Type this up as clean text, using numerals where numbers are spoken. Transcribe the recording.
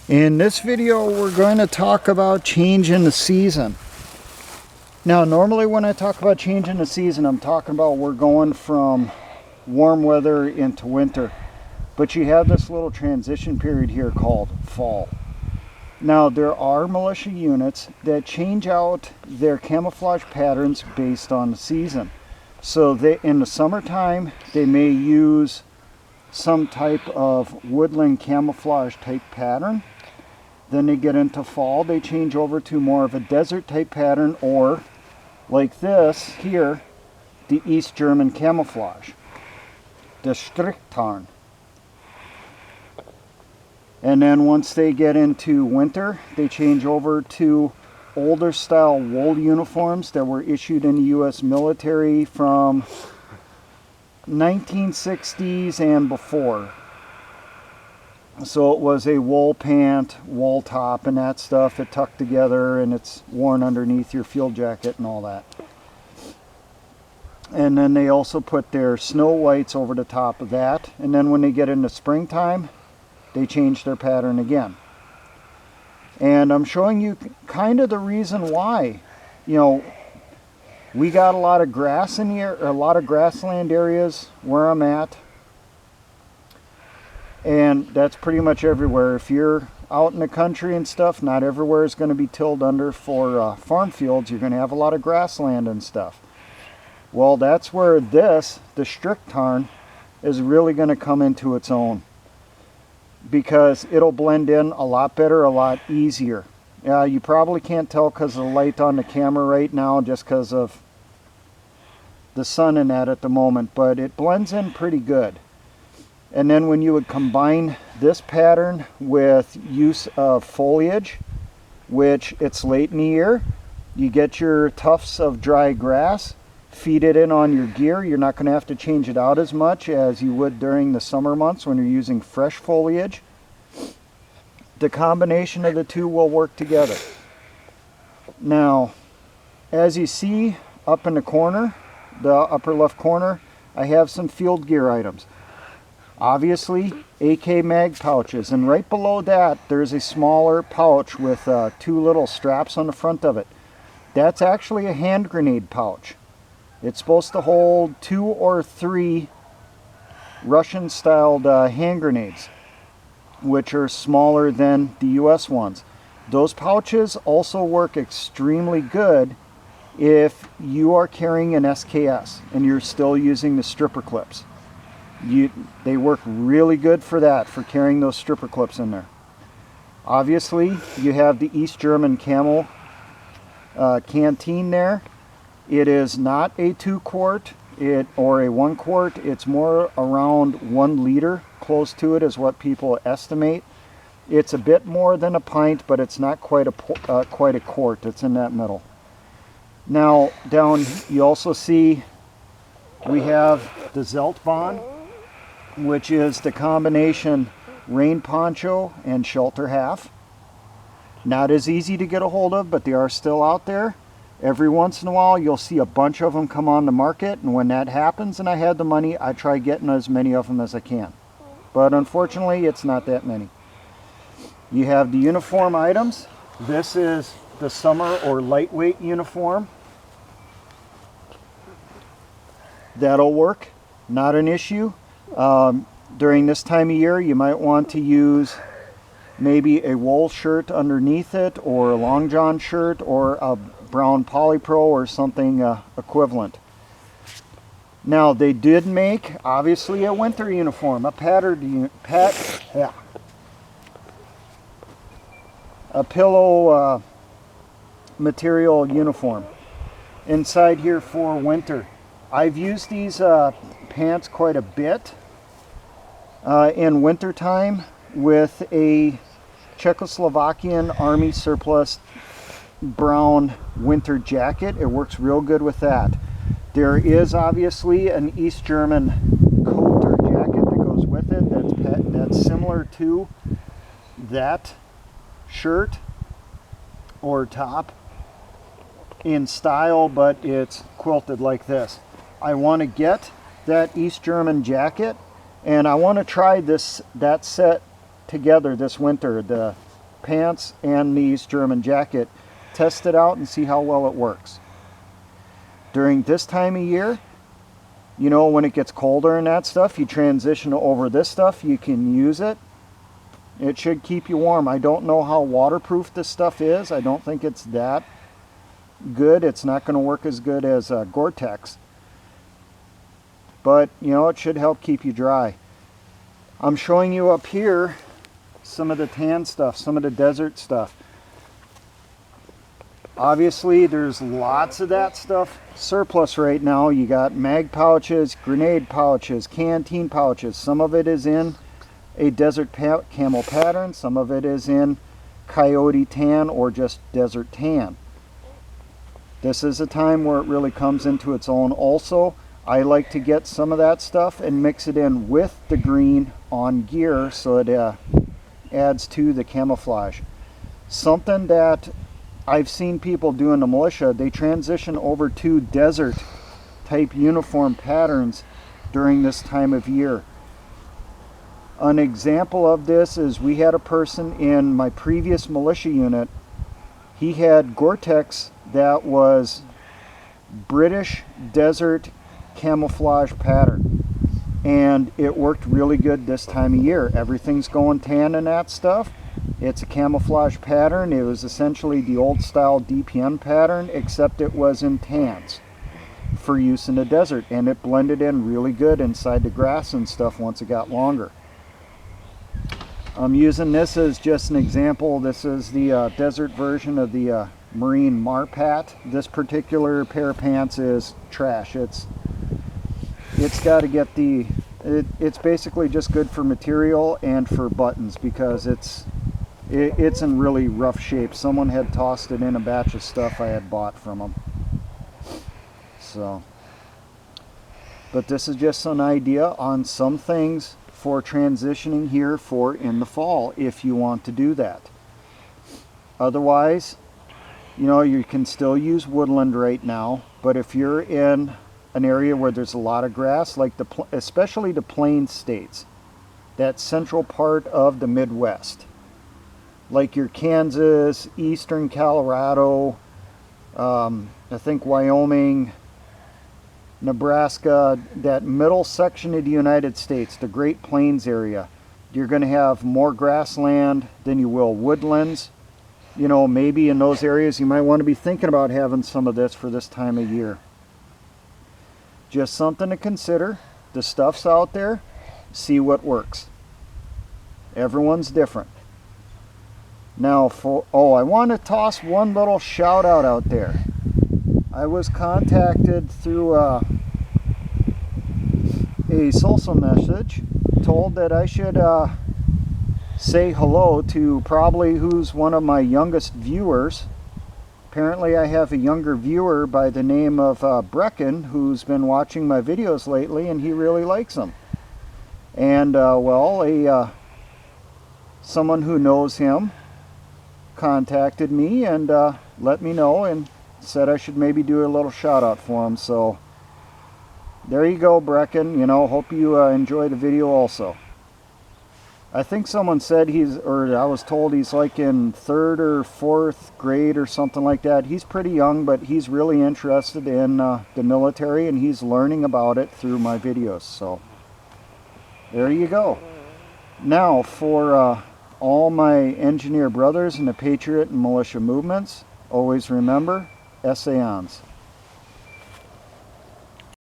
In this video, we're going to talk about change in the season. Now, normally when I talk about change in the season, I'm talking about we're going from warm weather into winter. But you have this little transition period here called fall. Now, there are militia units that change out their camouflage patterns based on the season. So in the summertime, they may use some type of woodland camouflage type pattern. Then they get into fall, they change over to more of a desert type pattern, or like this here, the East German camouflage, the Strichtarn. And then once they get into winter, they change over to older style wool uniforms that were issued in the US military from 1960s and before. So it was a wool pant, wool top and that stuff. It tucked together and it's worn underneath your field jacket and all that. And then they also put their snow whites over the top of that. And then when they get into springtime, they change their pattern again. And I'm showing you kind of the reason why. You know, we got a lot of grass in here, a lot of grassland areas where I'm at. And that's pretty much everywhere. If you're out in the country and stuff, not everywhere is going to be tilled under for farm fields. You're going to have a lot of grassland and stuff. Well, that's where this, the Strichtarn, is really going to come into its own. Because it'll blend in a lot better, a lot easier. You probably can't tell because of the light on the camera right now, just because of the sun and that at the moment. But it blends in pretty good. And then when you would combine this pattern with use of foliage, which it's late in the year, you get your tufts of dry grass, feed it in on your gear. You're not going to have to change it out as much as you would during the summer months when you're using fresh foliage. The combination of the two will work together. Now, as you see up in the corner, the upper left corner, I have some field gear items. Obviously, AK mag pouches, and right below that there's a smaller pouch with two little straps on the front of it. That's actually a hand grenade pouch. It's supposed to hold 2 or 3 Russian styled hand grenades, which are smaller than the US ones. Those pouches also work extremely good if you are carrying an SKS and you're still using the stripper clips. They work really good for that, for carrying those stripper clips in there. Obviously, you have the East German Camo canteen there. It is not a 2 quart or a 1 quart. It's more around 1 liter. Close to it is what people estimate. It's a bit more than a pint, but it's not quite a quart. It's in that middle. Now, down you also see we have the Zeltbahn, which is the combination rain poncho and shelter half. Not as easy to get a hold of, but they are still out there. Every once in a while you'll see a bunch of them come on the market, and when that happens and I have the money, I try getting as many of them as I can. But unfortunately, it's not that many. You have the uniform items. This is the summer or lightweight uniform. That'll work, not an issue. During this time of year, you might want to use maybe a wool shirt underneath it, or a long john shirt, or a brown polypro or something equivalent. Now, they did make, obviously, a winter uniform, a pillow material uniform inside here for winter. I've used these pants quite a bit in winter time with a Czechoslovakian Army surplus brown winter jacket. It works real good with that. There is obviously an East German coat or jacket that goes with it that's similar to that shirt or top in style, but it's quilted like this. I want to get that East German jacket, and I want to try that set together this winter, the pants and these German jacket, test it out and see how well it works. During this time of year, you know, when it gets colder and that stuff, you transition over this stuff, you can use it. It should keep you warm. I don't know how waterproof this stuff is. I don't think it's that good. It's not going to work as good as Gore-Tex. But, you know, it should help keep you dry. I'm showing you up here some of the tan stuff, some of the desert stuff. Obviously, there's lots of that stuff surplus right now. You got mag pouches, grenade pouches, canteen pouches. Some of it is in a desert camel pattern. Some of it is in coyote tan or just desert tan. This is a time where it really comes into its own also. I like to get some of that stuff and mix it in with the green on gear so it adds to the camouflage. Something that I've seen people do in the militia, they transition over to desert type uniform patterns during this time of year. An example of this is we had a person in my previous militia unit. He had Gore-Tex that was British desert camouflage pattern, and it worked really good this time of year. Everything's going tan and that stuff. It's a camouflage pattern. It was essentially the old style DPN pattern, except it was in tans for use in the desert, and it blended in really good inside the grass and stuff once it got longer. I'm using this as just an example. This is the desert version of the Marine Marpat. This particular pair of pants is trash. It's got to get it's basically just good for material and for buttons because it's in really rough shape. Someone had tossed it in a batch of stuff I had bought from them. So, but this is just an idea on some things for transitioning here for in the fall if you want to do that. Otherwise, you know, you can still use woodland right now, but if you're in an area where there's a lot of grass, like especially the plain states, that central part of the Midwest, like your Kansas, eastern Colorado, I think Wyoming, Nebraska, that middle section of the United States, the Great Plains area, you're going to have more grassland than you will woodlands. You know, maybe in those areas you might want to be thinking about having some of this for this time of year. Just something to consider. The stuff's out there. See what works. Everyone's different. Now, I want to toss one little shout out there. I was contacted through a social message, told that I should say hello to probably who's one of my youngest viewers. Apparently I have a younger viewer by the name of Brecken who's been watching my videos lately, and he really likes them. And someone who knows him contacted me and let me know and said I should maybe do a little shout out for him. So there you go, Brecken. You know, hope you enjoy the video also. I think someone said I was told he's like in 3rd or 4th grade or something like that. He's pretty young, but he's really interested in the military, and he's learning about it through my videos. So there you go. Now for all my engineer brothers in the Patriot and militia movements, always remember, essayons.